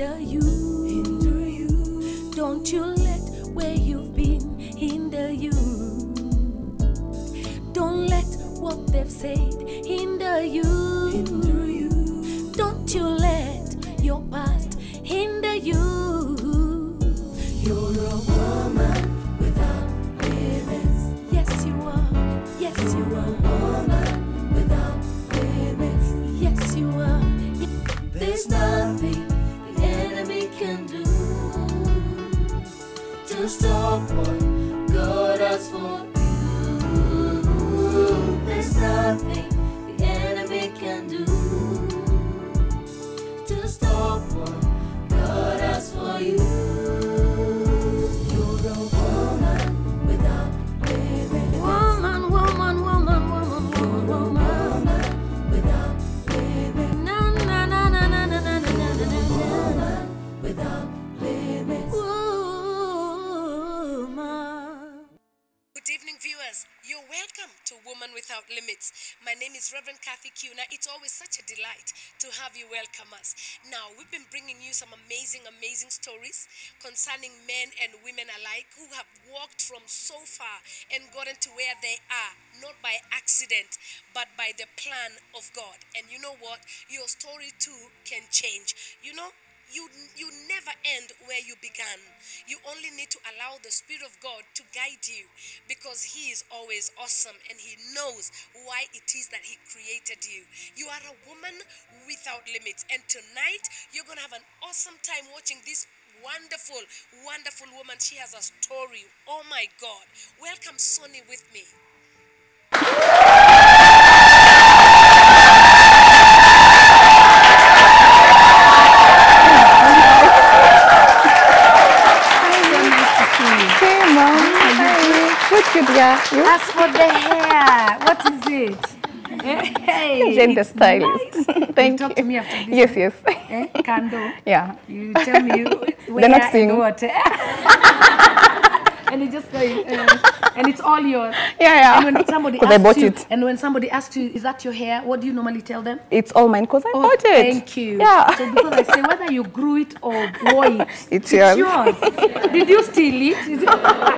hinder you. Don't you let where you've been hinder you. Don't let what they've said hinder you. Don't you let your past hinder you. You're a woman without limits. Yes, you are. Yes, you are. A woman without limits. Yes, you are. There's nothing the enemy can do to stop what God has for you. There's nothing the enemy can do to stop what God has for you. You're a woman without limits. Woman, woman, woman, woman, woman, woman without limits. Na na na na na na na na na na. Woman without limits. Good evening, viewers. You're welcome to Woman Without Limits. My name is Reverend Kiuna. It's always such a delight to have you welcome us. Now, we've been bringing you some amazing stories concerning men and women alike who have walked from so far and gotten to where they are, not by accident, but by the plan of God. And you know what? Your story too can change. You know, you never end where you began. You only need to allow the Spirit of God to guide you, because He is always awesome and He knows why it is that He created you. You are a woman without limits, and tonight you're going to have an awesome time watching this wonderful woman. She has a story. Oh my God. Welcome Sonny with me. As for the hair, what is it? Hey, Gender stylist. Nice. Thank you. Talk to me after this. Yes. Candle. Yeah. You tell me where They're not seeing. and what. And it just going, and it's all yours. Yeah. And when somebody I bought it. And when somebody asks you, is that your hair? What do you normally tell them? It's all mine because I bought it. Thank you. Yeah. So because I say whether you grew it or wore it, it's yours. Did you steal it?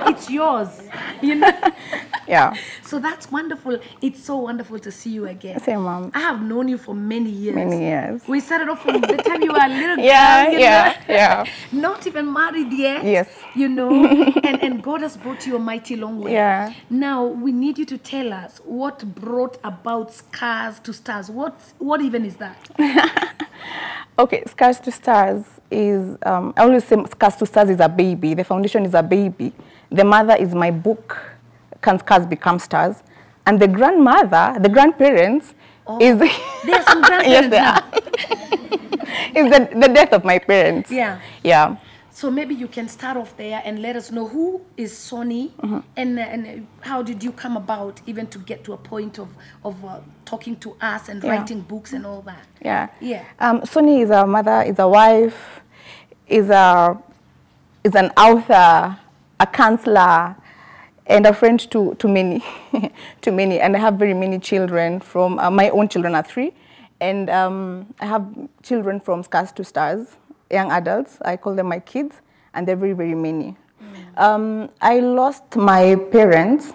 It's yours. You know. Yeah. So that's wonderful. It's so wonderful to see you again. Same, Mom. I have known you for many years. Many years. We started off from the time you were a little girl. Yeah. Not even married yet. Yes. You know, and God has brought you a mighty long way. Yeah. Now we need you to tell us what brought about Scars to Stars. What even is that? Okay, Scars to Stars is, I always say Scars to Stars is a baby. The foundation is a baby. The mother is my book, Can Scars Become Stars? And the grandmother, the grandparents, is... There's some grandparents now. Is the death of my parents. Yeah. Yeah. So maybe you can start off there and let us know who is Sonny, and how did you come about even to get to a point of talking to us and writing books and all that? Yeah. Sonny is a mother, is a wife, is an author, a counselor, and a friend to many, to many. And I have very many children. From my own children are 3, and I have children from Scars to Stars. Young adults, I call them my kids, and they're very, very many. I lost my parents.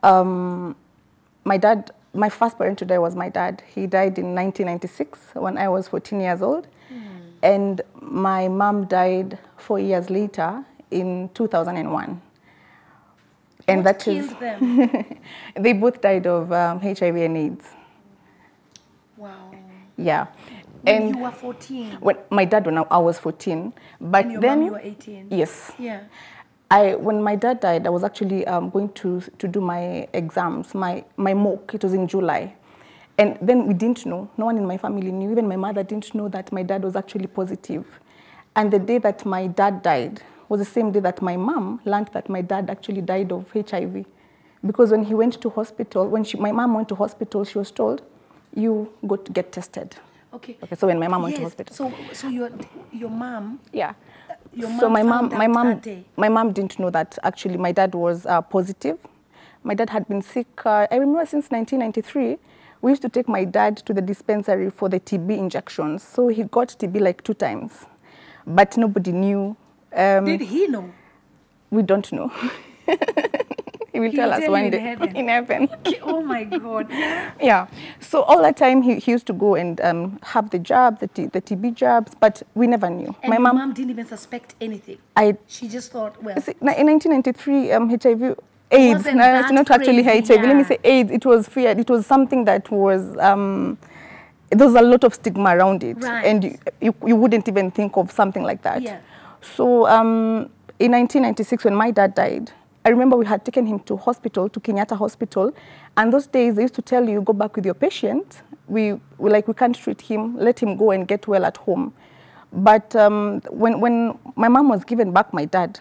My dad, my first parent to die was my dad. He died in 1996 when I was 14 years old. And my mom died 4 years later in 2001. And what that is killed them? They both died of HIV and AIDS. Wow. Yeah. When you were 14? When my dad, when I was 14. But and your then, mom, you were 18? Yes. Yeah. When my dad died, I was actually going to do my exams, my mock. It was in July. And then we didn't know. No one in my family knew. Even my mother didn't know that my dad was actually positive. And the day that my dad died was the same day that my mom learned that my dad actually died of HIV. Because when he went to hospital, my mom went to hospital, she was told, you go to get tested. Okay. So when my mom went to hospital. So your mom. Yeah. Your mom so my mom didn't know that actually my dad was positive. My dad had been sick. I remember since 1993, we used to take my dad to the dispensary for the TB injections. So he got TB like 2 times, but nobody knew. Did he know? We don't know. He will tell us one day in heaven. Okay. Oh my God. Yeah. Yeah. So all that time he used to go and have the jab, the TB jabs, but we never knew. And my mom didn't even suspect anything. She just thought, well. See, in 1993, HIV, AIDS, not actually HIV. Yeah. Let me say AIDS. It was feared. It was something that was. There was a lot of stigma around it, right. and you wouldn't even think of something like that. Yeah. So in 1996, when my dad died, I remember we had taken him to hospital, to Kenyatta Hospital, and those days they used to tell you, go back with your patient. We can't treat him, let him go and get well at home. But when my mom was given back my dad,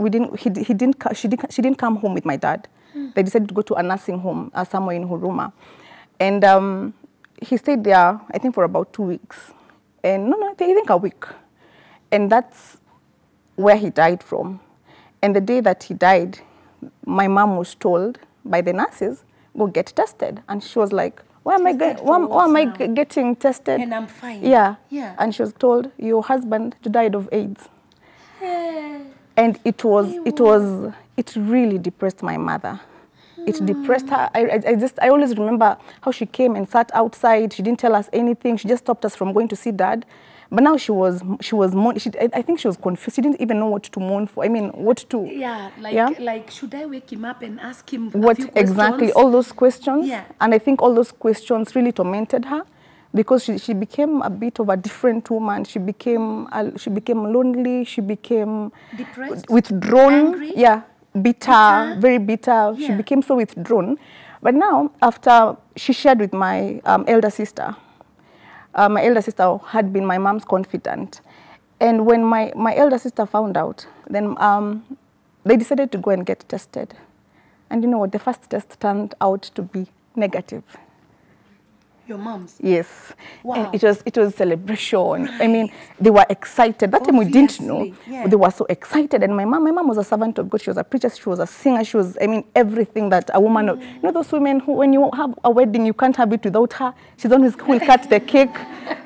she didn't come home with my dad. They decided to go to a nursing home somewhere in Huruma. And he stayed there, I think, for about 2 weeks. And I think a week. And that's where he died from. And the day that he died, my mom was told by the nurses, go get tested. And she was like, why am I getting tested? And I'm fine. Yeah. Yeah. And she was told, your husband died of AIDS. And it really depressed my mother. It depressed her. I always remember how she came and sat outside. She didn't tell us anything. She just stopped us from going to see Dad. But now she was I think she was confused. She didn't even know what to mourn for. I mean, what to. Yeah, like should I wake him up and ask him what a few exactly questions? all those questions? Yeah. And I think all those questions really tormented her, because she became a bit of a different woman. She became lonely. She became depressed, withdrawn. Angry? Yeah, bitter, very bitter. Yeah. She became so withdrawn. But now, after she shared with my elder sister. My elder sister had been my mom's confidant. And when my elder sister found out, then they decided to go and get tested. And you know what? The first test turned out to be negative. Your mom's? Yes. Wow. And it was celebration. Right. I mean, they were excited. That time we didn't know. Yeah. They were so excited. And my mom was a servant of God. She was a preacher. She was a singer. She was, I mean, everything that a woman, you know those women who, when you have a wedding, you can't have it without her. She's the one who will cut the cake,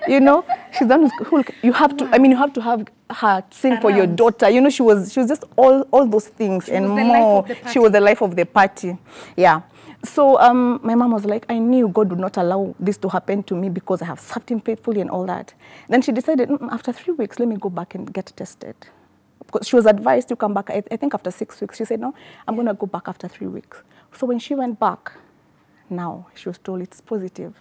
you know. She's the one who you have to, I mean, you have to have her sing for your daughter. You know, she was just all those things and more. She was the life of the party. Yeah. So my mom was like, I knew God would not allow this to happen to me because I have served him faithfully and all that. Then she decided, after 3 weeks, let me go back and get tested. Because she was advised to come back, I think after 6 weeks. She said, no, I'm going to go back after 3 weeks. So when she went back, now she was told it's positive.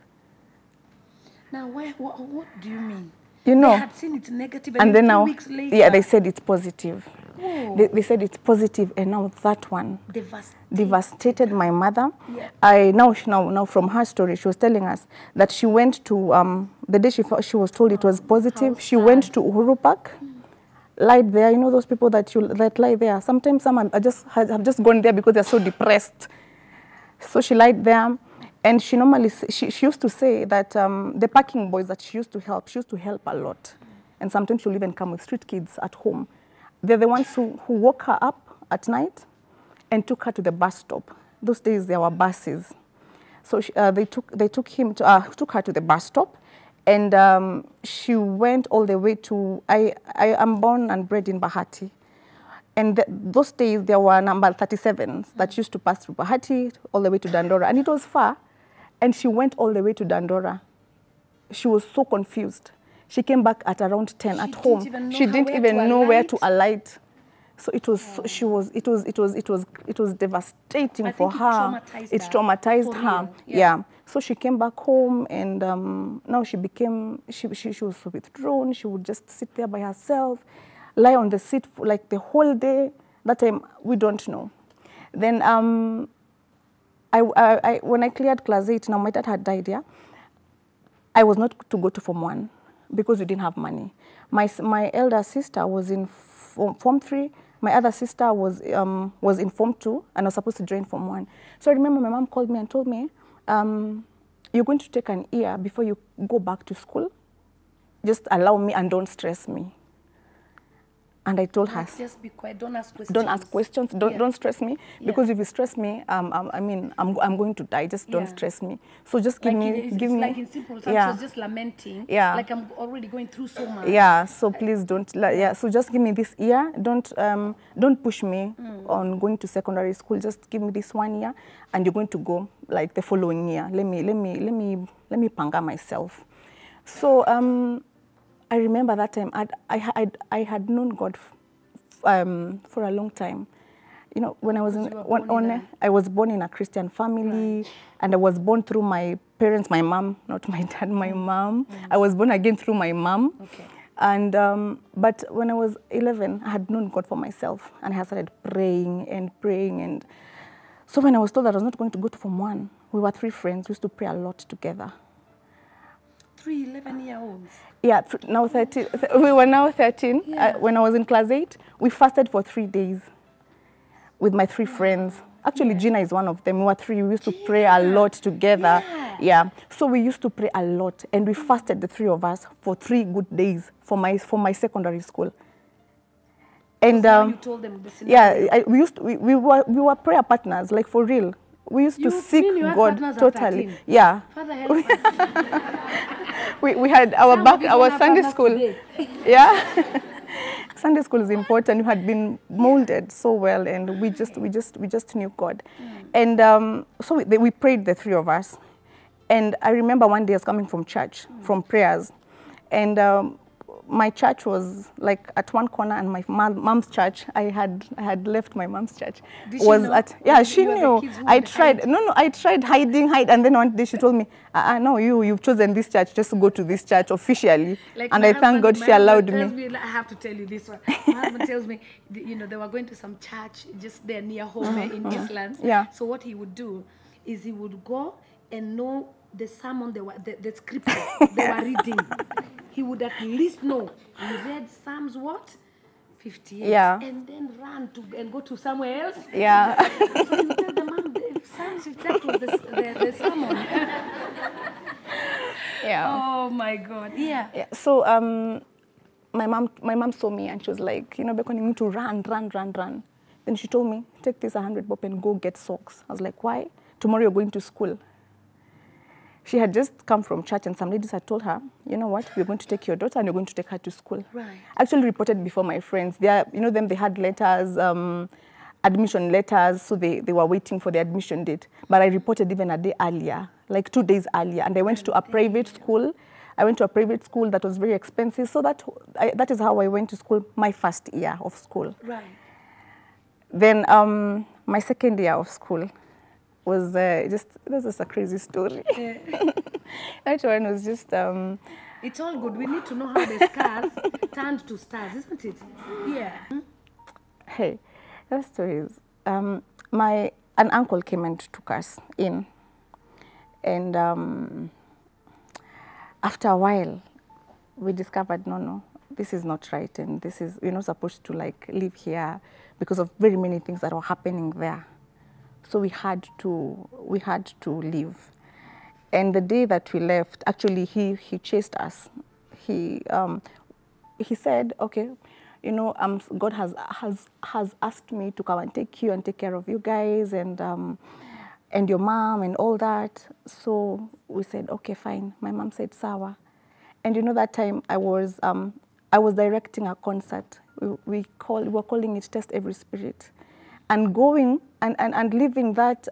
Now, what do you mean? You know, they had seen it's negative, and then now, 2 weeks later, yeah, they said it's positive. Oh. They said it's positive, and now that one devastated my mother. Yeah. Now from her story, she was telling us that she went to the day she was told it was positive. She went to Uhuru Park, lied there. You know those people that lie there. Sometimes some have just gone there because they're so depressed. So she lied there. And she normally, she used to say that the parking boys that she used to help a lot. And sometimes she'll even come with street kids at home. They're the ones who woke her up at night and took her to the bus stop. Those days there were buses. So they took her to the bus stop, and she went all the way to, I am born and bred in Bahati. And those days there were number 37s that used to pass through Bahati all the way to Dandora. And it was far. And she went all the way to Dandora. She was so confused. She came back at around 10 at home. She didn't even know where to alight. So it was, it was devastating for her. It traumatized her. Yeah. So she came back home, and now she was so withdrawn. She would just sit there by herself, lie on the seat for like the whole day. That time, we don't know. Then when I cleared class 8, now my dad had died, yeah? I was not to go to Form 1 because we didn't have money. My elder sister was in Form 3. My other sister was in Form 2 and was supposed to join Form 1. So I remember my mom called me and told me, you're going to take an year before you go back to school. Just allow me and don't stress me. And I told her, Like, just be quiet. Don't ask questions. don't ask questions. Don't stress me, Yeah. because if you stress me, I mean, I'm going to die. Just don't Yeah. stress me. So just give Like, me, it's give me. like in simple terms, Yeah. she was just lamenting. Yeah. Like, I'm already going through so much. Yeah. So please don't. Yeah. So just give me this year. Don't push me on going to secondary school. Just give me this 1 year, and you're going to go like the following year. Let me panga myself. So I remember that time I had known God for a long time. You know, when I was I was born in a Christian family, and I was born through my parents, my mom, not my dad, my mom. I was born again through my mom. Okay. And but when I was 11, I had known God for myself, and I started praying and praying. And so when I was told that I was not going to go to Form 1, we were 3 friends. We used to pray a lot together. 3 11-year-olds. Yeah, now 13. We were now 13. Yeah. When I was in class 8, we fasted for 3 days with my 3 friends. Actually, Gina is one of them. We were 3. We used to pray a lot together. Yeah. So we used to pray a lot, and we fasted, the 3 of us, for 3 good days for my secondary school. And So you told them the scenario. yeah, we were prayer partners, like for real. We used to seek mean you had God partners at totally. 13? Yeah. Father, help us. We had our Some of you don't our have Sunday partners school. today. Yeah. Sunday school is important. We had been molded so well, and we just knew God. And so we prayed, the 3 of us. And I remember one day I was coming from church, from prayers, and my church was like at one corner, and my mom's church, I had left my mom's church. Did she was know? at yeah, Or she you were the knew. kids who I would tried hide? I tried hide, and then one day she told me, no, you've chosen this church, just go to this church officially. Like, and my I thank God husband- she allowed my husband me. tells me, I have to tell you this one. My husband tells me, you know, they were going to some church just there near home in Eastlands. Yeah. So what he would do is he would go and know the sermon, the scripture they were reading. He would at least know. He read Psalms what? 58. Yeah. And then run and go to somewhere else. Yeah. So you tell the mom, Psalms 58 that was the sermon. Yeah. Oh my God. Yeah. Yeah. So my mom saw me, and she was like, you know, Becon, you need to run. Then she told me, take this 100 bob and go get socks. I was like, why? Tomorrow you're going to school. She had just come from church, and some ladies had told her, you know what, we're going to take your daughter and you're going to take her to school. Right. Actually reported before my friends. They are, you know them, they had letters, admission letters, so they were waiting for the admission date. But I reported even a day earlier, like 2 days earlier, and I went to a private school. I went to a private school that was very expensive, so that is how I went to school my first year of school. Right. Then my second year of school was this is a crazy story. That one was just... It's all good. We need to know how the scars turned to stars, isn't it? Yeah. Hey, that story is... an uncle came and took us in. And after a while, we discovered, no, this is not right. And this is, we're not supposed to like live here because of very many things that were happening there. So we had to leave. And the day that we left, actually he chased us. He said, okay, you know, God has asked me to come and take you and take care of you guys and your mom and all that. So we said, okay, fine. My mom said, sawa. And you know, that time I was directing a concert. We were calling it Test Every Spirit. And going and leaving that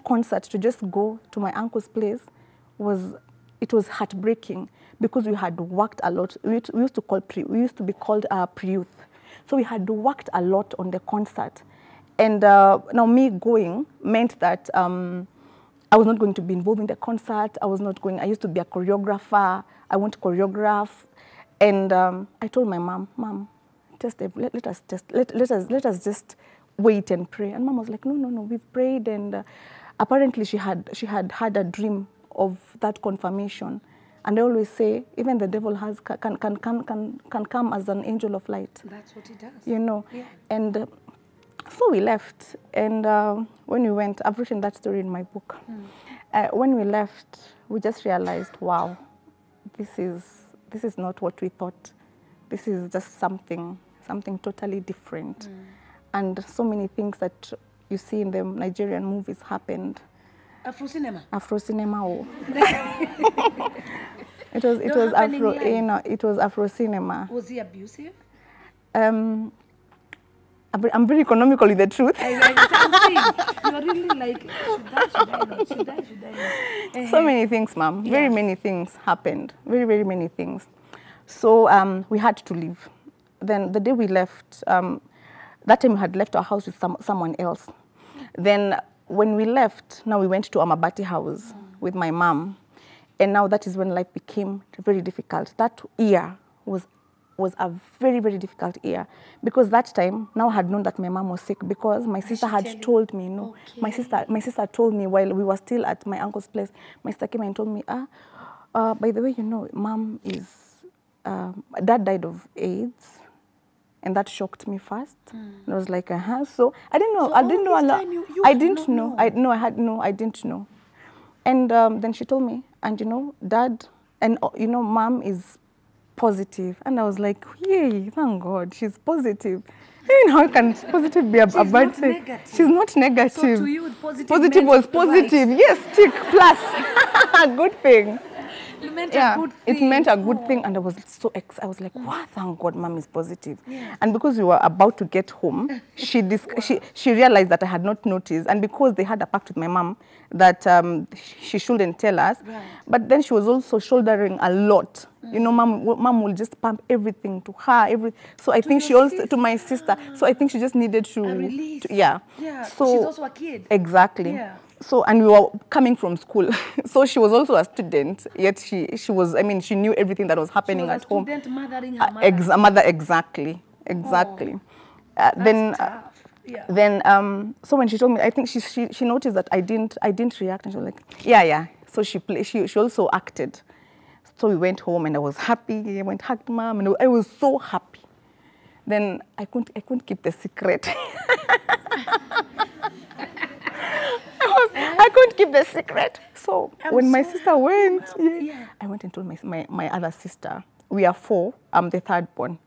concert to just go to my uncle's place was heartbreaking, because we had worked a lot. We used to be called pre-youth. So we had worked a lot on the concert. And now me going meant that I was not going to be involved in the concert. I used to be a choreographer. I want to choreograph. And I told my mom, let us just wait and pray. And Mom was like, no, we've prayed. And apparently she had had a dream of that confirmation. And I always say, even the devil can come as an angel of light. That's what he does. You know. Yeah. And so we left. And when we went, I've written that story in my book. When we left, we just realized, wow, this is not what we thought. This is just something something totally different. And so many things that you see in the Nigerian movies happened. Afro cinema. Afro cinema. Oh. it was happening Afro. live? You know, it was Afro cinema. Was he abusive? I'm very economical with the truth. I'm seeing. You're really like, should I not? Should I not? So many things, ma'am. Yeah. Very many things happened. Very, very many things. So we had to leave. Then the day we left, that time we had left our house with someone else. Then when we left, now we went to Amabati house with my mom. And now that is when life became very difficult. That year was a very, very difficult year. Because that time, now I had known that my mom was sick because my sister had told me, no. Okay. My sister told me while we were still at my uncle's place, my sister came and told me, by the way, you know, mom is, dad died of AIDS. And that shocked me first. And I was like, So I didn't know. So I didn't know a lot. I didn't know. know. I didn't know. And then she told me, and you know, dad, and you know, mom is positive. And I was like, yay, thank God, she's positive. I mean, how can positive be a bad thing? Negative. She's not negative. So to you, positive was meant positive. right. Yes, tick, plus. A good thing. It meant a good thing. It meant a good thing, and I was so I was like, wow, thank God, mom is positive. Yeah. And because we were about to get home, she realized that I had not noticed, and because they had a pact with my mom that she shouldn't tell us, Right. but then she was also shouldering a lot. You know, mom will just pump everything to her, So I think she your also to my sister. So I think she just needed to, A release. yeah. Yeah. So she's also a kid. exactly. Yeah. So, and we were coming from school. So she was also a student, yet she was, I mean, she knew everything that was happening at home. Student mothering her mother. Mother, exactly. Then, tough. Yeah. then, so when she told me, I think she noticed that I didn't react, and she was like, yeah. So she also acted. So we went home, and I was happy. I went hugged mom, and I was so happy. Then I couldn't keep the secret. I couldn't keep the secret. So when my sister went, I went and told my other sister. We are 4. I'm the third born.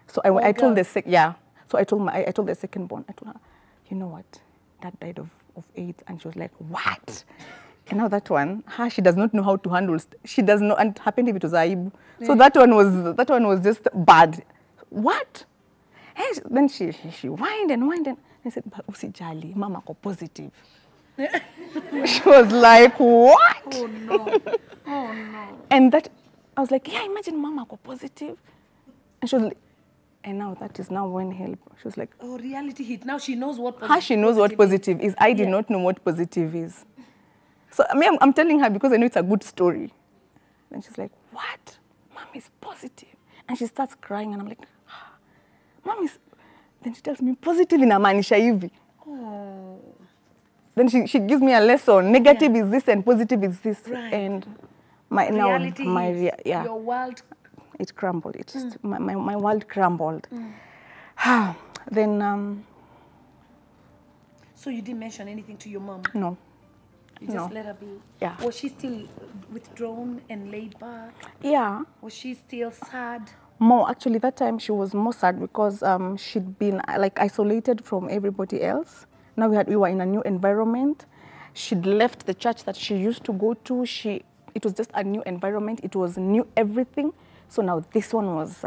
So I told the So I told the second born. I told her, you know what? Dad died of AIDS, and she was like, what? And now that one, she does not know how to handle. She does not, and it happened if it was Aibu. So that one was just bad. What? And then she whined and I said, but usijali, mama ko positive. She was like, what? Oh no. Oh no. And that, I was like, yeah, imagine mama ko positive. And she was like, and now that is now when help. She was like, oh, reality hit. Now she knows what she knows what positive is. I did not know what positive is. So I mean, I'm telling her because I know it's a good story. And she's like, what? Mom is positive. And she starts crying, and I'm like, mom is, then she tells me, positive inamaanisha hivi. Oh. Then she gives me a lesson. Negative is this and positive is this. Right. And your world, it crumbled. It just, my world crumbled. Then so you didn't mention anything to your mom? no. You just let her be? Yeah. Was she still withdrawn and laid back? Yeah. Was she still sad? More, actually, that time she was more sad because she'd been like isolated from everybody else. Now we were in a new environment. She'd left the church that she used to go to. It was just a new environment. It was new everything. So now this one was,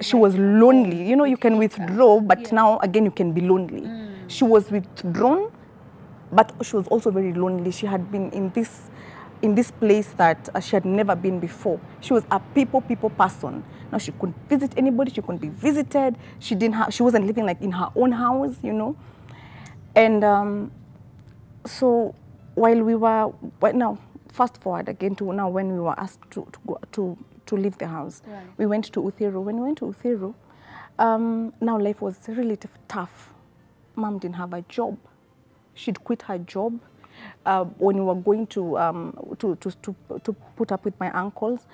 she was lonely. You know, you can withdraw, but now again you can be lonely. She was withdrawn, but she was also very lonely. She had been in this place that she had never been before. She was a people person. Now she couldn't visit anybody. She couldn't be visited. She wasn't living like in her own house, you know. And so while we were, now fast forward again to now when we were asked to leave the house, we went to Uthiru. When we went to Uthiru, now life was really tough. Mom didn't have a job. She'd quit her job. When we were going to put up with my uncles,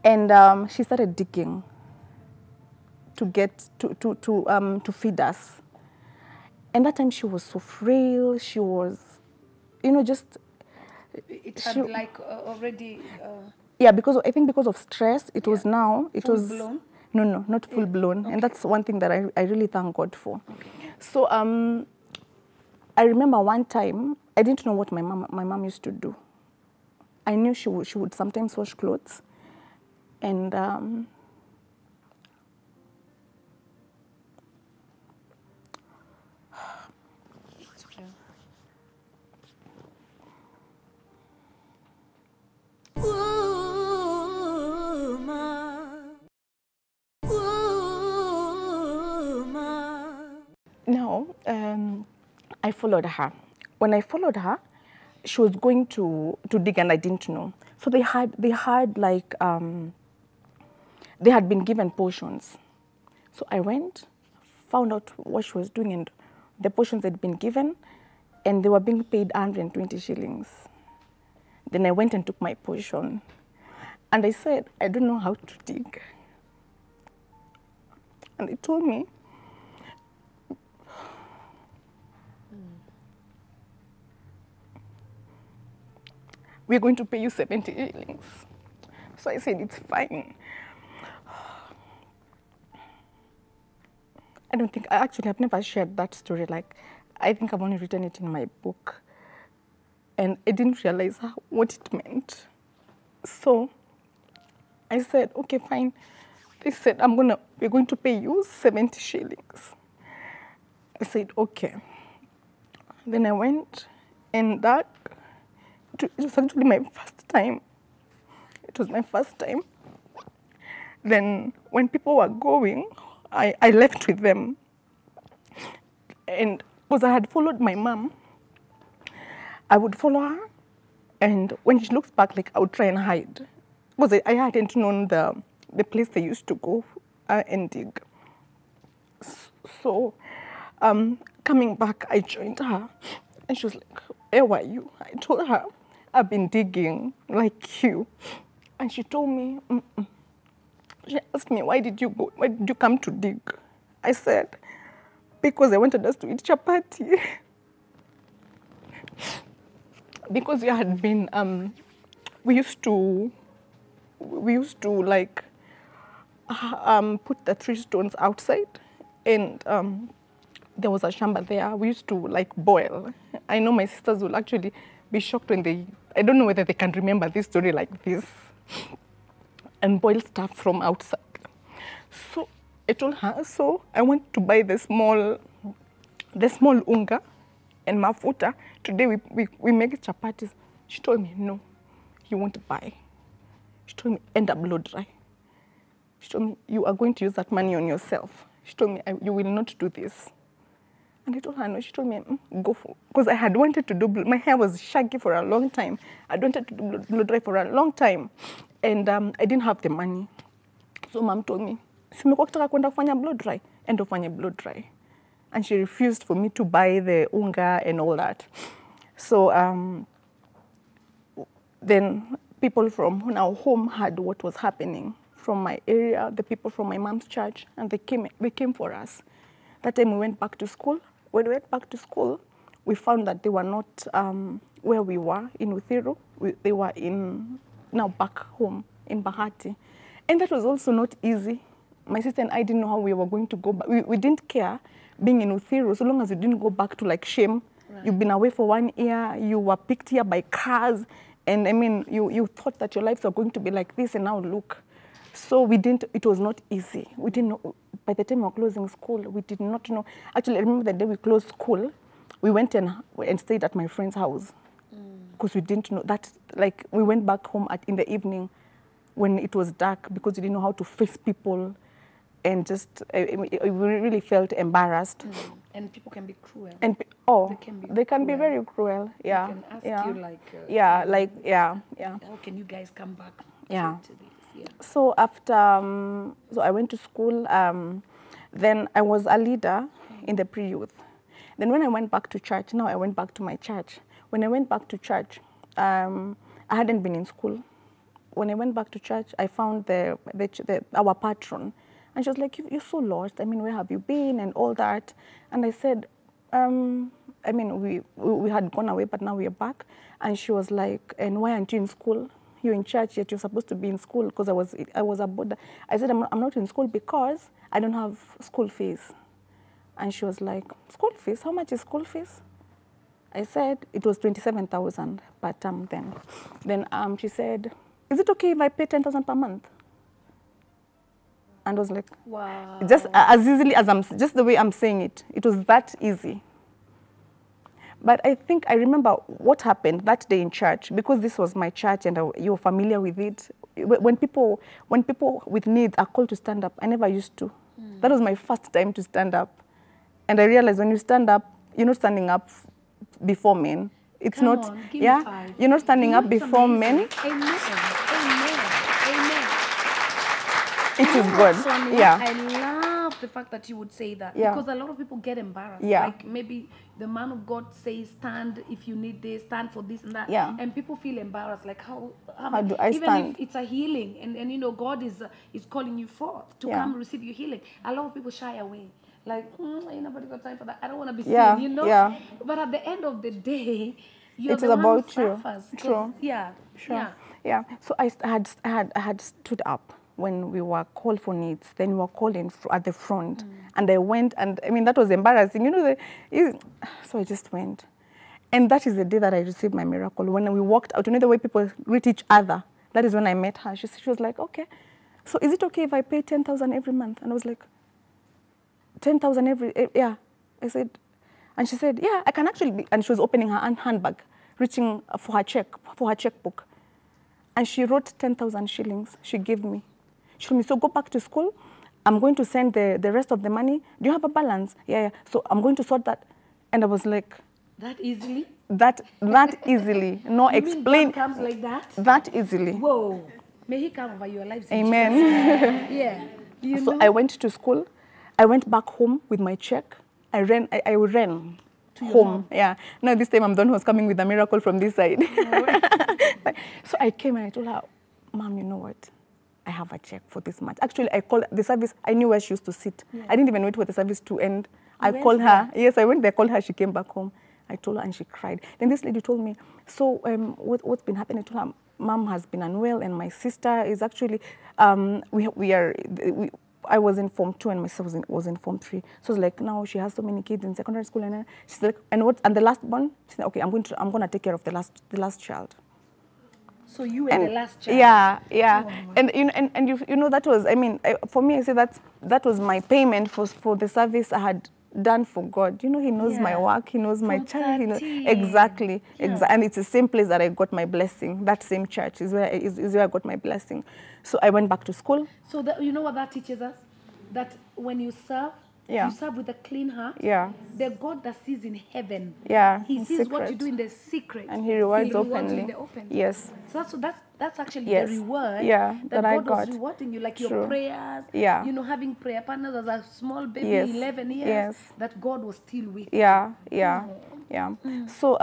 and she started digging to get to feed us. And that time she was so frail. She was, you know, just. It had like already. Yeah, I think because of stress, it was now. It was blown. No, not full blown. And that's one thing that I really thank God for. So I remember one time, I didn't know what my mom used to do. I knew she would sometimes wash clothes. And now, I followed her. When I followed her, she was going to dig, and I didn't know. So they had like they had been given portions. So I went, found out what she was doing, and the portions had been given, and they were being paid 120 shillings. Then I went and took my portion, and I said, I don't know how to dig. And they told me, we're going to pay you 70 shillings. So I said, it's fine. I don't think, I've never shared that story. Like, I think I've only written it in my book. And I didn't realize what it meant. So I said, okay, fine. They said, we're going to pay you 70 shillings. I said, okay. Then I went, and it was actually my first time. It was my first time. Then when people were going, I left with them. And because I had followed my mom, I would follow her, and when she looks back, like, I would try and hide. Because I hadn't known the place they used to go and dig. So coming back, I joined her, and she was like, where were you? I told her, I've been digging like you. And she told me, she asked me, why did you come to dig? I said, because I wanted us to eat chapati. Because we had been, we used to like put the 3 stones outside, and there was a shamba there. We used to like boil. I know my sisters will actually be shocked when I don't know whether they can remember this story like this, and boil stuff from outside. So I told her, so I went to buy the small unga and mafuta. Today we make chapatis. She told me, no, you won't buy. She told me, end up blow dry. She told me, you are going to use that money on yourself. She told me, you will not do this. And I told her, no. She told me, go for it. Because I had wanted to do, my hair was shaggy for a long time. I wanted to do blow dry for a long time. And I didn't have the money. So mom told me, simekuwa kitaka kwenda kufanya blow dry, enda ufanye blow dry. And she refused for me to buy the unga and all that. So then people from our home heard what was happening from my area, the people from my mom's church, and they came for us. That time we went back to school. When we went back to school, we found that they were not where we were in Uthiru. They were now back home in Bahati. And that was also not easy. My sister and I didn't know how we were going to go back. We didn't care being in Uthiru, so long as you didn't go back to like shame. Right. You've been away for 1 year, you were picked here by cars, and I mean, you thought that your lives were going to be like this, and now look. So it was not easy. We didn't know, by the time we were closing school, we did not know. Actually, I remember the day we closed school, we went and stayed at my friend's house. Because we didn't know that, like, we went back home in the evening when it was dark, because we didn't know how to face people, and just, we really felt embarrassed. And people can be cruel. And they can be very cruel. Yeah. They can ask you how can you guys come back Yeah. to this? Yeah. So after, so I went to school. Then I was a leader in the pre-youth. Then when I went back to church, now I went back to my church. When I went back to church, I hadn't been in school. When I went back to church, I found our patron. And she was like, you're so lost. I mean, where have you been and all that? And I said, I mean, we had gone away, but now we're back. And she was like, and why aren't you in school? you're in church, yet you're supposed to be in school, because I was a boarder. I said, I'm not in school because I don't have school fees. And she was like, school fees? How much is school fees? I said, it was 27,000 per term then. Then she said, is it okay if I pay 10,000 per month? And I was like, Wow. just as easily as just the way I'm saying it, it was that easy. But I think I remember what happened that day in church, because this was my church and you're familiar with it. When people with needs are called to stand up, I never used to. That was my first time to stand up. And I realized when you stand up, you're not standing up before men. It's Come not, on, give me yeah, 5. you're not standing up It's before amazing. men. Amen. Amen. Amen. It is good. Sonny, Yeah. I love the fact that you would say that, Yeah. because a lot of people get embarrassed. Yeah. Like maybe the man of God says, stand if you need this, stand for this and that. Yeah. And people feel embarrassed. Like how do I even stand? if it's a healing and you know God is calling you forth to Yeah. come receive your healing. A lot of people shy away. Like, ain't nobody got time for that. I don't want to be Yeah, seen, you know? yeah. But at the end of the day, you're It's the one about who you. suffers. 'Cause- True. Yeah. Sure. Yeah. Yeah. So I had stood up when we were called for needs. Then we were called at the front, and I went, and I mean that was embarrassing. You know, so I just went, and that is the day that I received my miracle. When we walked out, you know the way people greet each other. That is when I met her. She was like, okay, so is it okay if I pay 10,000 every month? And I was like, 10,000 yeah. I said, and she said, yeah, I can actually be. And she was opening her handbag, reaching for her checkbook. And she wrote 10,000 shillings she gave me. She told me, so go back to school. I'm going to send the rest of the money. Do you have a balance? Yeah, yeah. So I'm going to sort that. And I was like, That easily? that easily. No, You mean explain. God comes like that? That easily. Whoa. May he come over your lives. in Amen. Jesus' name. Yeah. You So know? I went to school. I went back home with my check. I ran to home. mom. Yeah. Now this time I'm the one who was coming with a miracle from this side. So I came and I told her, Mom, you know what? I have a check for this much. Actually, I called the service. I knew where she used to sit. Yeah. I didn't even wait for the service to end. I went called her. there? Yes, I went there, called her. She came back home. I told her and she cried. Then this lady told me, so what's been happening? I told her, Mom has been unwell and my sister is actually, I was in Form 2 and my sister was in Form 3. So it's like, now she has so many kids in secondary school. And she's like, and the last one? She said, okay, I'm going to take care of the last child. So you were the last child. Yeah, yeah. Oh. And you know, that was, I mean, for me, I say that was my payment for the service I had done for God. You know, he knows my Yeah. work, he knows my From church. He knows, 13. exactly. Yeah. And it's the same place that I got my blessing. That same church is where I got my blessing. So I went back to school. So you know what that teaches us? That when you serve, Yeah. you serve with a clean heart. Yeah. The God that sees in heaven, Yeah, he in sees what you secret. do in the secret. And he rewards you openly. in the open. Yes. So that's actually Yes. the reward Yeah, that I God was got. rewarding you, like True. your prayers. Yeah. You know, having prayer partners as a small baby, Yes. 11 years. Yes. That God was still with. Yeah, yeah, yeah. So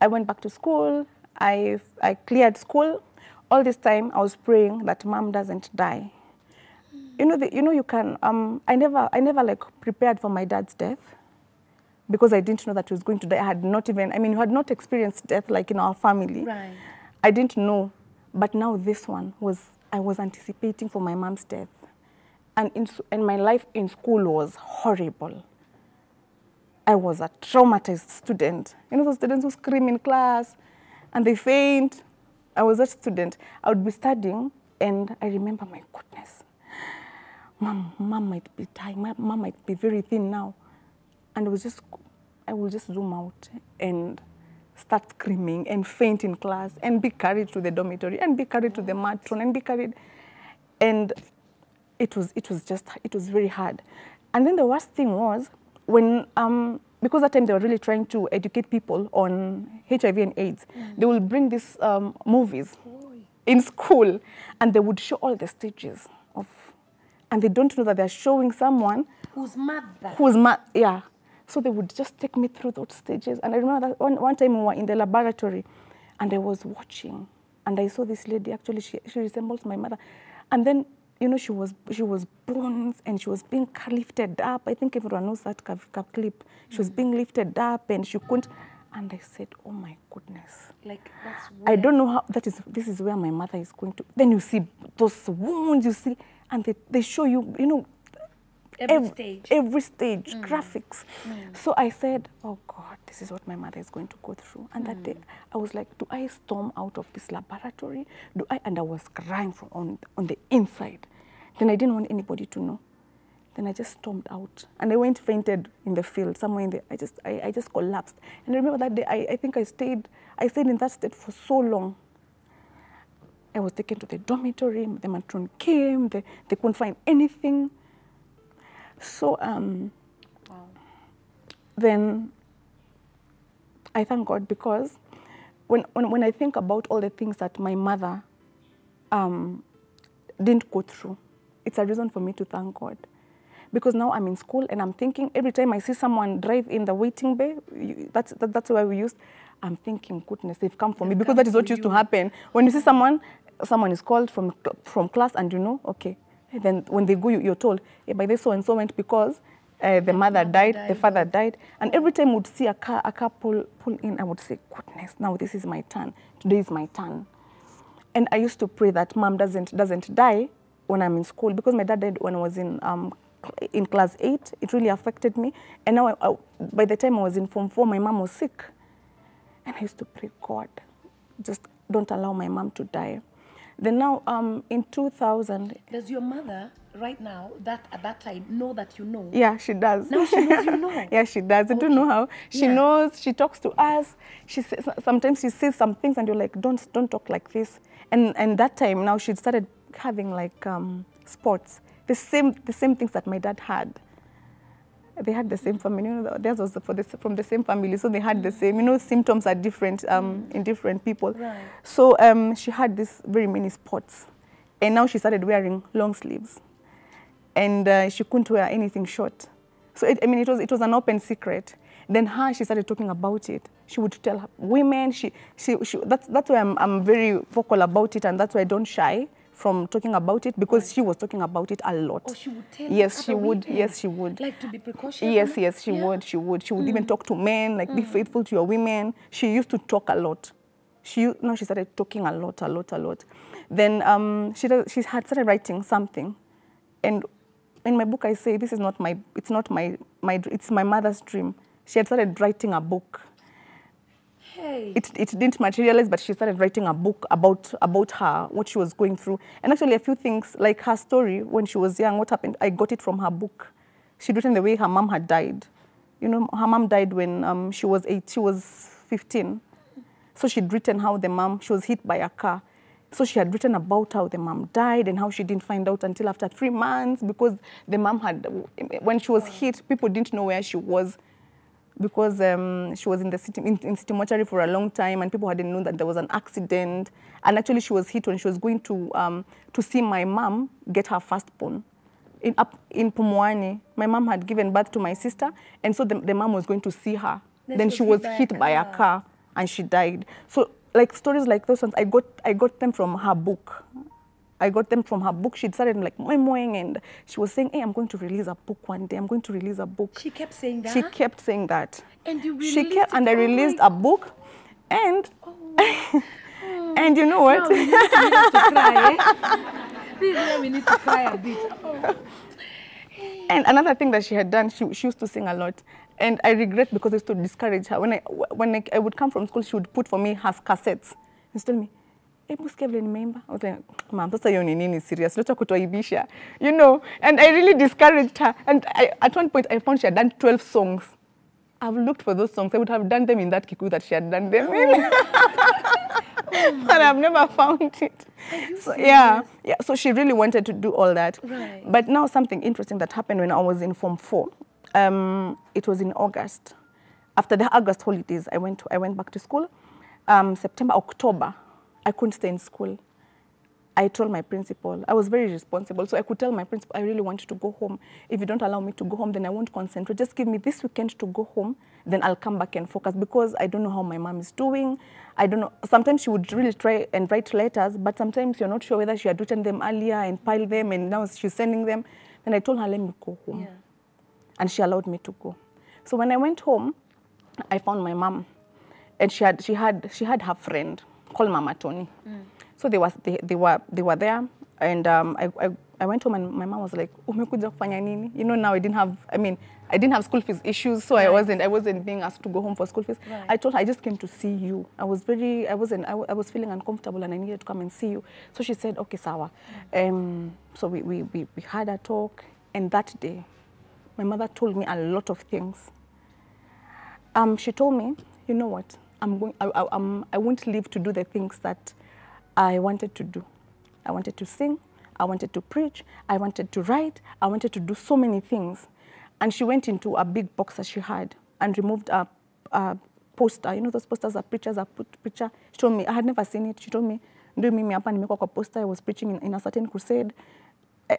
I went back to school. I cleared school. All this time I was praying that Mom doesn't die. You know, you can. I never like prepared for my dad's death because I didn't know that he was going to die. I had not even. I mean, you had not experienced death like in our family. Right. I didn't know, but now this one was. I was anticipating for my mom's death, and my life in school was horrible. I was a traumatized student. You know, those students who scream in class, and they faint. I was a student. I would be studying, and I remember, my goodness, Mom might be dying. Mom might be very thin now. And I will just zoom out and start screaming and faint in class and be carried to the dormitory and be carried to the matron and be carried. And it was very hard. And then the worst thing was when, because that time they were really trying to educate people on HIV and AIDS, they will bring these movies in school and they would show all the stages of, and they don't know that they're showing someone Who's mad? yeah. So they would just take me through those stages. And I remember that one time we were in the laboratory and I was watching and I saw this lady, actually she resembles my mother. And then, you know, she was bones and she was being lifted up. I think everyone knows that clip. She was being lifted up and she couldn't, And I said, oh my goodness. Like, that's I don't know how, this is where my mother is going to. Then you see those wounds, you see, and they show you, you know, every stage, graphics. So I said, oh God, this is what my mother is going to go through. And that day, I was like, do I storm out of this laboratory? And I was crying on the inside. Then I didn't want anybody to know. Then I just stormed out. And I went fainted in the field, somewhere in there. I just collapsed. And I remember that day, I think I stayed in that state for so long. I was taken to the dormitory, the matron came, they couldn't find anything. So then I thank God, because when I think about all the things that my mother didn't go through, it's a reason for me to thank God. Because now I'm in school and I'm thinking, every time I see someone drive in the waiting bay, that's where we used, I'm thinking, goodness, they've come for me. Because that is what used to happen. When you see someone is called from class and you know, okay. Then when they go, you're told, hey, by this so-and-so went because the mother died, the father died. And every time I would see a car pull in, I would say, goodness, now this is my turn. Today is my turn. And I used to pray that mom doesn't die when I'm in school, because my dad died when I was in class 8. It really affected me. And now, by the time I was in Form 4, my mom was sick. And I used to pray, God, just don't allow my mom to die. Then now, in 2000... Does your mother, right now, at that time, know that you know? Yeah, she does. Now she knows you know? Yeah, she does. I don't know how. She knows, she talks to us. Sometimes she says some things and you're like, don't talk like this. And that time, now she started having like sports. The same things that my dad had. They had the same family, you know, theirs was from the same family, so they had the same, you know, symptoms are different in different people. Right. So she had this very many spots, and now she started wearing long sleeves, and she couldn't wear anything short. So it was an open secret. Then she started talking about it. She would tell women. That's why I'm very vocal about it, and that's why I don't shy from talking about it, because she was talking about it a lot. Oh, she would tell Yes, she would. Yes, she would. Like to be precautious? Yes, she would. She would even talk to men, like be faithful to your women. She used to talk a lot. Now she started talking a lot. Then she had started writing something, and in my book I say it's my mother's dream. She had started writing a book. Hey. It didn't materialize, but she started writing a book about her, what she was going through. And actually a few things, like her story when she was young, what happened, I got it from her book. She'd written the way her mom had died. You know, her mom died when she was 15. So she'd written how she was hit by a car. So she had written about how the mom died and how she didn't find out until after 3 months, because the mom when she was hit, people didn't know where she was, because she was in city mortuary for a long time, and people hadn't known that there was an accident. And actually she was hit when she was going to see my mom get her firstborn. In Pumwani, my mom had given birth to my sister, and so the mom was going to see her. Then she was hit by a car and she died. So like stories like those ones, I got them from her book. She'd started like moing, and she was saying, hey, I'm going to release a book one day. I'm going to release a book. She kept saying that? She kept saying that. And you released it? And I released a book, and and you know what? Now we need to cry, eh? This is where we need to cry a bit. Oh. And another thing that she had done, she used to sing a lot. And I regret, because I used to discourage her. When I would come from school, she would put for me her cassettes. And she told me, I was like, Mom, sasa hiyo ni nini serious? Leta kutoibisha. You know, and I really discouraged her. And at one point, I found she had done 12 songs. I've looked for those songs. I would have done them in that Kikuyu that she had done them in. But I've never found it. So, yeah. So she really wanted to do all that. Right. But now something interesting that happened when I was in Form 4. It was in August. After the August holidays, I went back to school. September, October, I couldn't stay in school. I told my principal, I was very responsible, so I could tell my principal, I really want to go home. If you don't allow me to go home, then I won't concentrate. Just give me this weekend to go home, then I'll come back and focus, because I don't know how my mom is doing. I don't know. Sometimes she would really try and write letters, but sometimes you're not sure whether she had written them earlier and piled them, and now she's sending them. Then I told her, let me go home. Yeah. And she allowed me to go. So when I went home, I found my mom. and she had her friend called Mama Tony. So they were there, and I went home, and my mom was like, umekuja kufanya nini? You know, now I didn't have school fees issues, so I wasn't being asked to go home for school fees. Right. I told her, I just came to see you. I was feeling uncomfortable, and I needed to come and see you. So she said, okay, sawa. So we had a talk, and that day, my mother told me a lot of things. She told me, you know what, I won't live to do the things that I wanted to do. I wanted to sing, I wanted to preach, I wanted to write, I wanted to do so many things. And she went into a big box that she had and removed a poster. You know those posters that preachers have put picture? She told me, I had never seen it. She told me, ndio mimi hapa nimekuwa kwa poster, I was preaching in a certain crusade.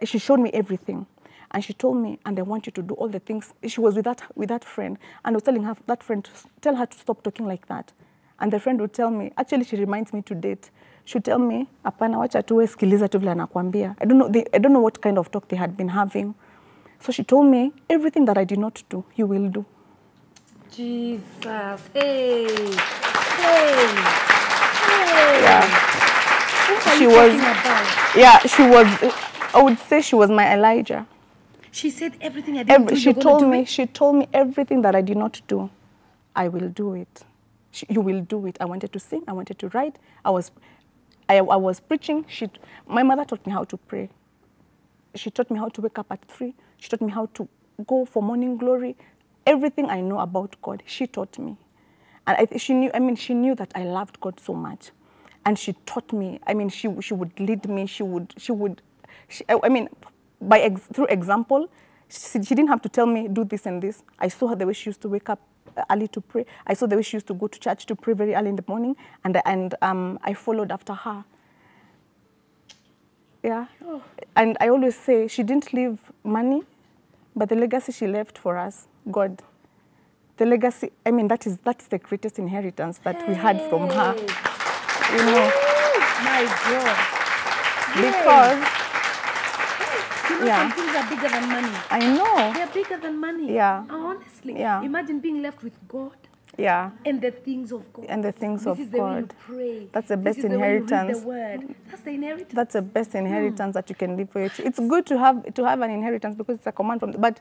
She showed me everything. And she told me, and I want you to do all the things. She was with that friend, and I was telling her, that friend, tell her to stop talking like that. And the friend would tell me, actually she reminds me to date. She would tell me, hapana, wacha tuwe, sikiliza tu vile anakuambia. I don't know what kind of talk they had been having. So she told me, everything that I did not do, you will do. Jesus. Hey. Yeah. She was, I would say she was my Elijah. She said everything I didn't do, she told me everything that I did not do, I will do it. You will do it. I wanted to sing, I wanted to write, I was preaching. My mother taught me how to pray. She taught me how to wake up at 3. She taught me how to go for morning glory. Everything I know about God, she taught me. And she knew that I loved God so much. And she taught me, she would lead me, through example. She didn't have to tell me, do this and this. I saw her the way she used to wake up early to pray. I saw the way she used to go to church to pray very early in the morning, and I followed after her. Yeah. Oh. And I always say she didn't leave money, but the legacy she left for us, God. The legacy, that's the greatest inheritance that we had from her. You know. My God. Because some things are bigger than money. I know. They're bigger than money. Yeah. Honestly. Yeah. Imagine being left with God. Yeah. And the things of God. And the things of God. This is the way you pray. That's the best inheritance. This is the way you read the word. That's the inheritance. That's the best inheritance that you can leave for your children. It's good to have an inheritance because it's a command from, but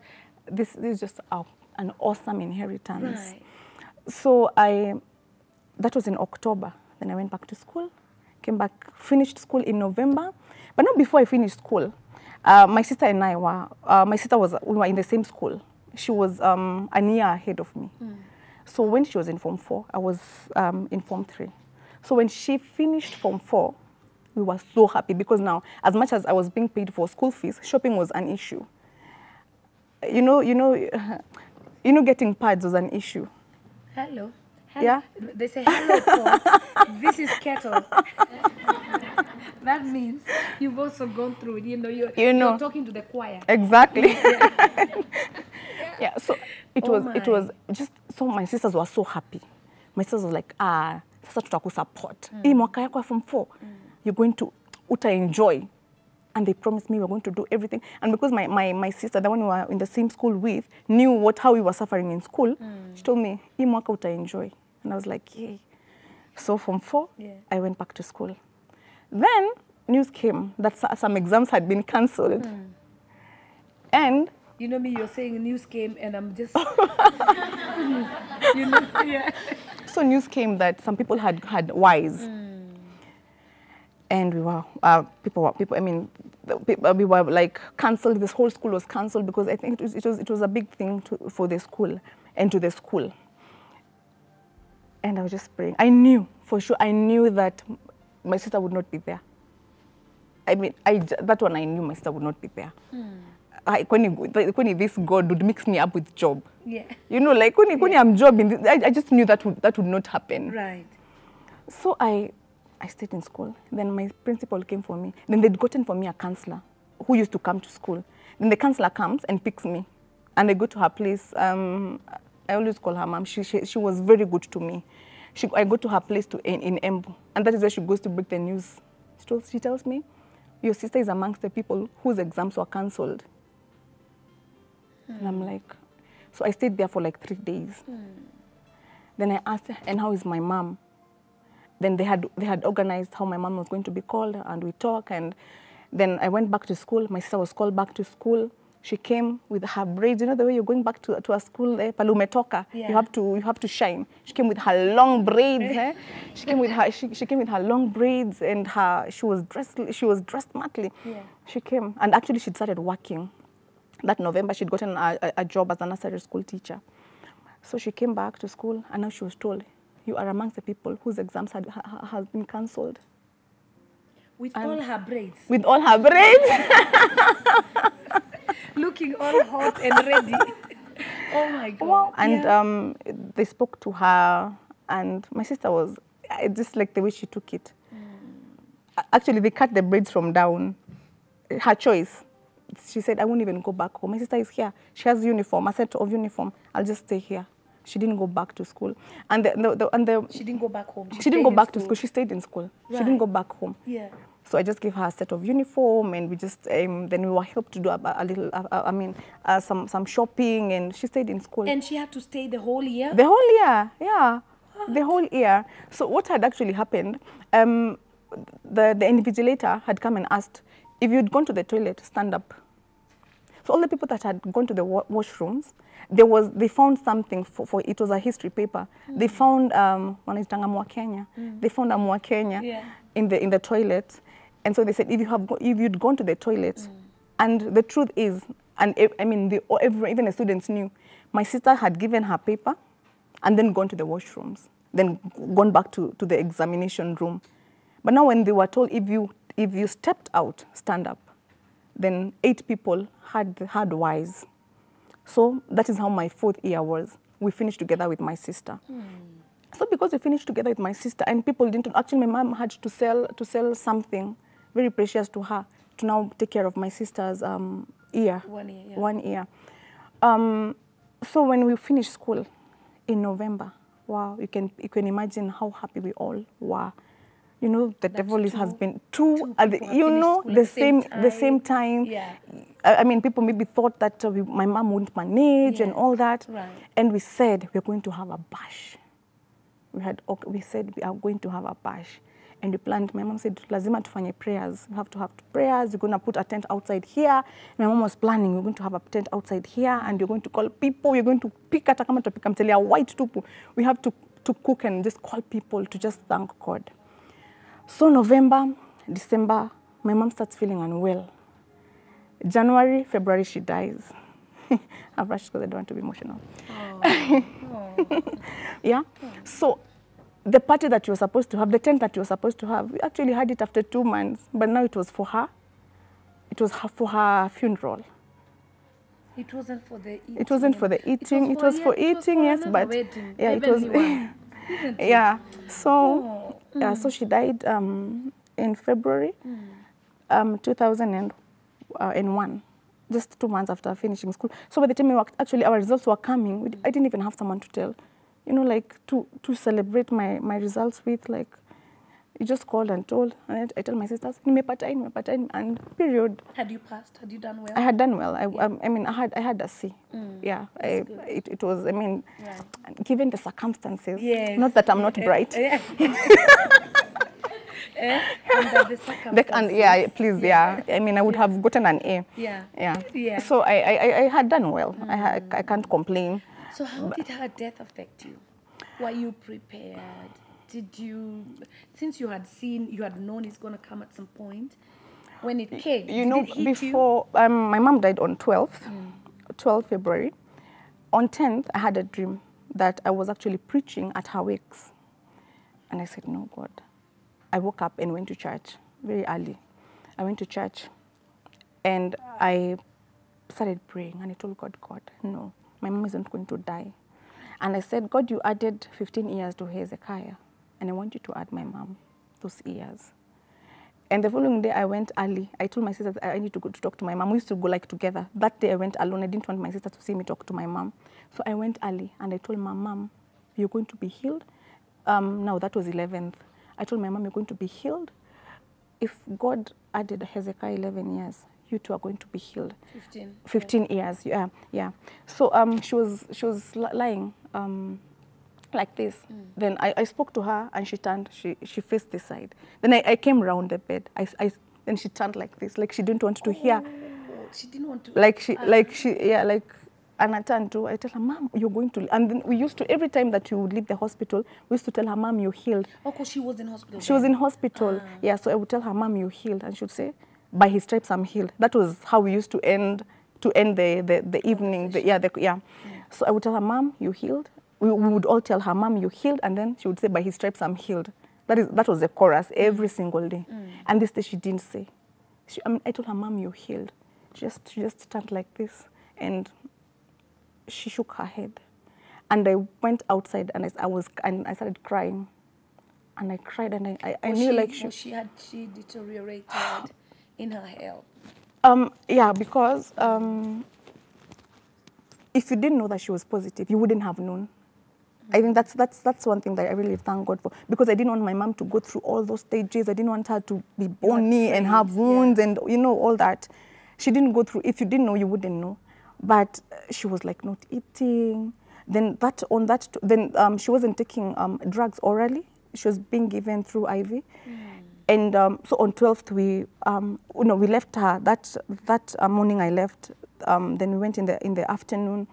this is just an awesome inheritance. Right. So that was in October. Then I went back to school, came back, finished school in November. But not before I finished school. My sister and I were, we were in the same school. She was a year ahead of me. So when she was in Form 4, I was in Form 3. So when she finished Form 4, we were so happy because now, as much as I was being paid for school fees, shopping was an issue. You know, getting pads was an issue. Hello. Yeah? They say, hello, pot. This is kettle. That means you've also gone through it. You're talking to the choir. Exactly. Yeah, so it was just, so my sisters were so happy. My sisters were like, sasa tutakusupport. Hii mwaka yako ya Form 4, you're going to enjoy. And they promised me we were going to do everything. And because my sister, the one we were in the same school with, knew how we were suffering in school, she told me, hii mwaka uta enjoy. And I was like, yay. So Form 4, I went back to school. Then news came that some exams had been cancelled. And you know me, you're saying news came and I'm just, So news came that some people had wives. And we were, we were like cancelled. This whole school was cancelled because I think it was a big thing for the school and to the school. And I was just praying. I knew, for sure, that my sister would not be there. That one I knew my sister would not be there. When this God would mix me up with Job. Yeah. Like when I'm Job, I just knew that would not happen. Right. So I stayed in school. Then my principal came for me. Then they'd gotten for me a counselor who used to come to school. Then the counselor comes and picks me. And I go to her place. I always call her mom. She was very good to me. I go to her place in Embu. And that is where she goes to break the news. She tells me, your sister is amongst the people whose exams were cancelled. And I'm like, so I stayed there for like 3 days. Then I asked her, and how is my mom? Then they had organized how my mom was going to be called, and we talked. And then I went back to school. My sister was called back to school. She came with her braids. You know the way you're going back to a school, palumetoka. Yeah. You have to shine. She came with her long braids. She came with her long braids, and she was dressed smartly. Yeah. She came, and actually she'd started working. That November, she'd gotten a job as a nursery school teacher. So she came back to school, and now she was told, you are amongst the people whose exams has been cancelled. With all her braids. With all her braids. Looking all hot and ready. Oh my God. Wow. And they spoke to her, and my sister was, I just like the way she took it. Actually, they cut the braids from down. Her choice. She said, I won't even go back home. My sister is here. She has uniform, a set of uniform. I'll just stay here. She didn't go back to school. And she didn't go back home. She didn't go back to school. She stayed in school. Right. She didn't go back home. Yeah. So I just gave her a set of uniform, and we just then we were helped to do a little, some shopping, and she stayed in school. And she had to stay the whole year? The whole year, yeah. What? The whole year. So what had actually happened, the invigilator had come and asked, if you'd gone to the toilet, stand up. So all the people that had gone to the washrooms, they found something for it was a history paper. They found Gitonga Mwakenya. They found a Mwakenya in the toilet, and so they said if you'd gone to the toilet, and the truth is, and I mean even the students knew, my sister had given her paper, and then gone to the washrooms, then gone back to the examination room. But now when they were told if you stepped out, stand up, then 8 people had wise. So that is how my 4th year was. We finished together with my sister. So because we finished together with my sister, and people didn't, actually my mom had to sell something very precious to her to now take care of my sister's ear. 1 year. Yeah. 1 year. So when we finished school in November, wow, you can imagine how happy we all were. You know, the devil has been two the same time. Yeah. I mean, people maybe thought that my mom wouldn't manage and all that. Right. And we said we're going to have a bash. We said we are going to have a bash. And we planned, my mom said, lazima tufanye prayers. We have to have prayers. We're going to put a tent outside here. My mom was planning, we're going to have a tent outside here, and you're going to call people. You're going to pick at a white tupu. We have to cook and just call people to just thank God. So November, December, my mom starts feeling unwell. January, February, she dies. I've rushed because I don't want to be emotional. Yeah. So the party that you were supposed to have, the tent that you were supposed to have, we actually had it after 2 months, but now it was for her. It was for her funeral. It wasn't for the eating. It wasn't for the eating. It was for eating, yes, but wedding. yeah, it was. Yeah. So yeah, so she died in February 2001, just 2 months after finishing school. So by the time we were, actually our results were coming, I didn't even have someone to tell, you know, like to celebrate my results with. Like, you just called and told, and I tell my sisters, nimepata, and period. Had you passed? Had you done well? I had done well. I mean, I had a C. Yeah, it was. I mean, given the circumstances. Yes. Not that I'm not bright. Under the circumstances. Yeah, please, yeah. I mean, I would have gotten an A. Yeah. So I had done well. I can't complain. So how did her death affect you? Were you prepared? Did you, since you had known it's going to come at some point, when it came, you know, before, my mom died on 12th February. On 10th, I had a dream that I was actually preaching at her wakes. And I said, no, God. I woke up and went to church very early. I went to church and I started praying, and I told God, no, my mom isn't going to die. And I said, God, you added 15 years to Hezekiah, and I want you to add my mom those years. And the following day, I went early. I told my sister that I need to go to talk to my mom. We used to go like together. That day, I went alone. I didn't want my sister to see me talk to my mom. So I went early, and I told my mom, you're going to be healed. Now, that was 11th. I told my mom, you're going to be healed. If God added Hezekiah 11 years, you two are going to be healed. 15 years, yeah. So she was lying like this. Then I spoke to her and she turned, she faced this side. Then I came round the bed. Then she turned like this, like she didn't want to hear. She didn't want to. And I turned to, I tell her, Mom, you're going to, and then we used to, every time that you would leave the hospital, we used to tell her, Mom, you healed. Oh, because she was in hospital. She was in hospital, yeah, so I would tell her, Mom, you healed, and she would say, by his stripes I'm healed. That was how we used to end the evening, So I would tell her, Mom, you healed. We would all tell her, Mom, you healed, and then she would say, by his stripes I'm healed. That was the chorus every single day. And this day she didn't say. I told her, Mom, you healed. She just turned like this, and she shook her head. And I went outside, and I started crying. And I cried, and I knew like she deteriorated in her health. Yeah, because if you didn't know that she was positive, you wouldn't have known. I think that's one thing that I really thank God for, because I didn't want my mom to go through all those stages. I didn't want her to be bony and have wounds and all that. She didn't go through. If you didn't know, you wouldn't know. But she was like not eating. Then she wasn't taking drugs orally. She was being given through IV. And so on 12th we left her. That morning I left. Then we went in the afternoon.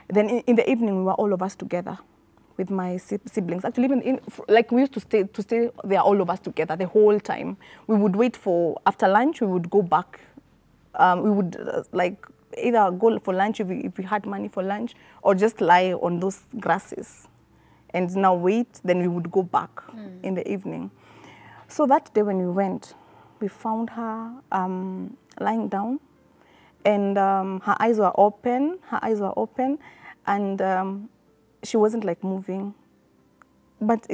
Then in the evening we were all of us together with my siblings. Actually, even we used to stay there, all of us together the whole time. We would wait for after lunch. We would go back. We would either go for lunch if we had money for lunch, or just lie on those grasses and now wait. Then we would go back in the evening. So that day when we went, we found her lying down, and her eyes were open. And she wasn't like moving. But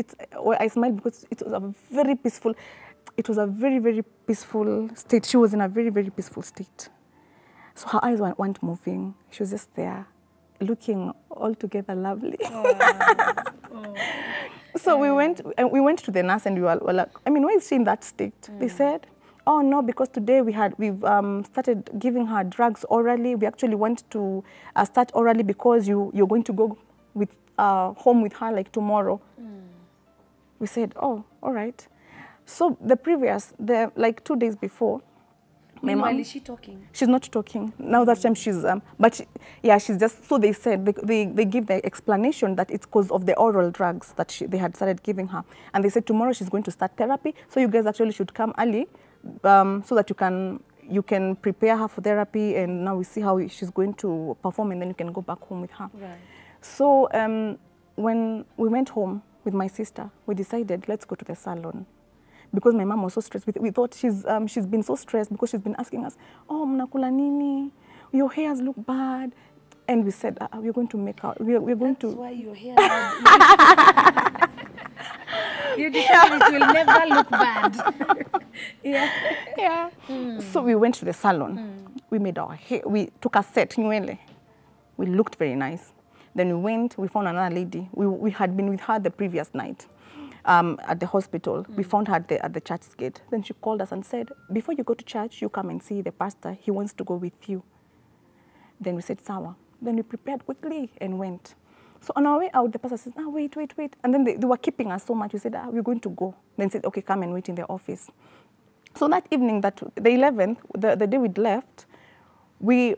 I smiled because it was a very peaceful. It was a very, very peaceful state. She was in a very, very peaceful state. So her eyes weren't moving. She was just there, looking altogether lovely. So we went to the nurse, and we were like, I mean, why is she in that state? They said, oh no, because today we've started giving her drugs orally. We actually want to start orally because you're going to go with home with her like tomorrow. We said, oh, all right. So like 2 days before, my mom. Is she talking? She's not talking. Now that time she's, she's just, so they said, they give the explanation that it's because of the oral drugs that they had started giving her. And they said tomorrow she's going to start therapy, so you guys actually should come early so that you can prepare her for therapy, and now we see how she's going to perform, and then you can go back home with her. Right. So when we went home with my sister, we decided, let's go to the salon. Because my mom was so stressed. We thought she's been so stressed because she's been asking us, oh, mnakula nini? Your hairs look bad. And we said, we're going to make out. We're going to. That's why your hair. You decided it will never look bad. Yeah. So we went to the salon. We made our hair. We took a set, nywele. We looked very nice. Then we found another lady. We had been with her the previous night. At the hospital. We found her at the church gate. Then she called us and said, before you go to church, you come and see the pastor. He wants to go with you. Then we said, sawa. Then we prepared quickly and went. So on our way out, the pastor said, wait. And then they were keeping us so much. We said, we're going to go. Then said, okay, come and wait in the office. So that evening, the 11th, the day we'd left, we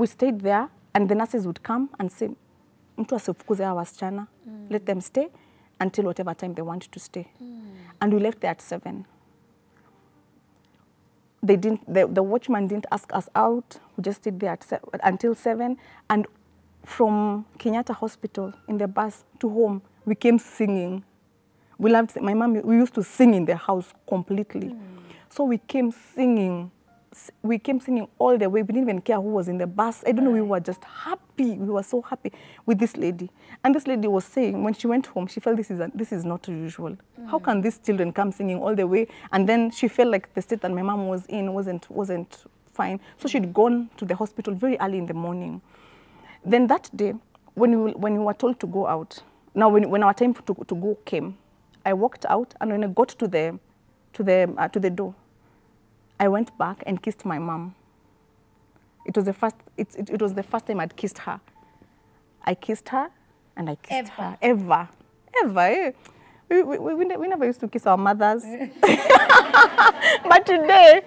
stayed there, and the nurses would come and say, mtu asifukuze hawa wasichana, let them stay until whatever time they want to stay. And we left there at 7. The watchman didn't ask us out. We just stayed there until 7. And from Kenyatta Hospital in the bus to home, we came singing. We loved, my mom, we used to sing in the house completely. So we came singing. We came singing all the way. We didn't even care who was in the bus. I don't know, we were just happy. We were so happy with this lady. And this lady was saying, when she went home, she felt this is not usual. How can these children come singing all the way? And then she felt like the state that my mom was in wasn't fine. So she'd gone to the hospital very early in the morning. Then that day, when we were told to go out, now when our time to go came, I walked out, and when I got to the door, I went back and kissed my mom. It was the first time I'd kissed her. I kissed her, And I kissed Ever? her. Ever. Eh. We never used to kiss our mothers. But today,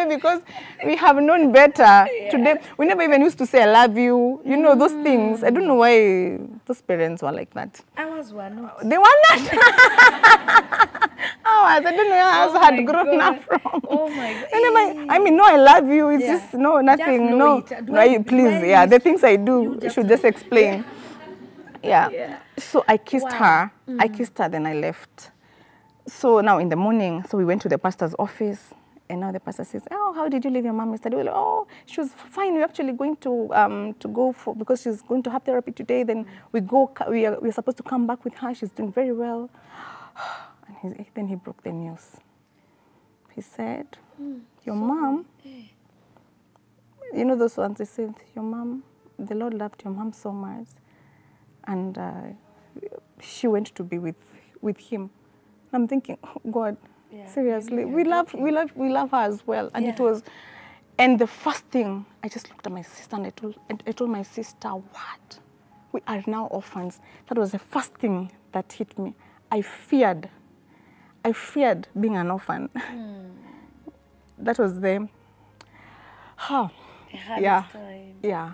because we have known better, today, we never even used to say, I love you. You know, those things. I don't know why those parents were like that. Ours were not. They were not. I don't know where ours had grown up from. Oh my God. I mean, no, I love you. It's Yeah. just, no, nothing. Just know No, it. please, yeah. The things I do, you should just explain. Yeah. Yeah. So I kissed Wow. her. I kissed her, then I left. So now in the morning, so we went to the pastor's office, and now the pastor says, "Oh, how did you leave your mom yesterday?" We're like, "Oh, she was fine. We're actually going to go for, because she's going to have therapy today. Then we're supposed to come back with her. She's doing very well." And then he broke the news. He said, "Your mom, you know those ones. They said, your mom, the Lord loved your mom so much, and she went to be with him." I'm thinking, oh, God, seriously, we love her as well. And it was, and the first thing, I just looked at my sister and I told my sister, what? We are now orphans. That was the first thing that hit me. I feared being an orphan. That was the, The hardest time. yeah.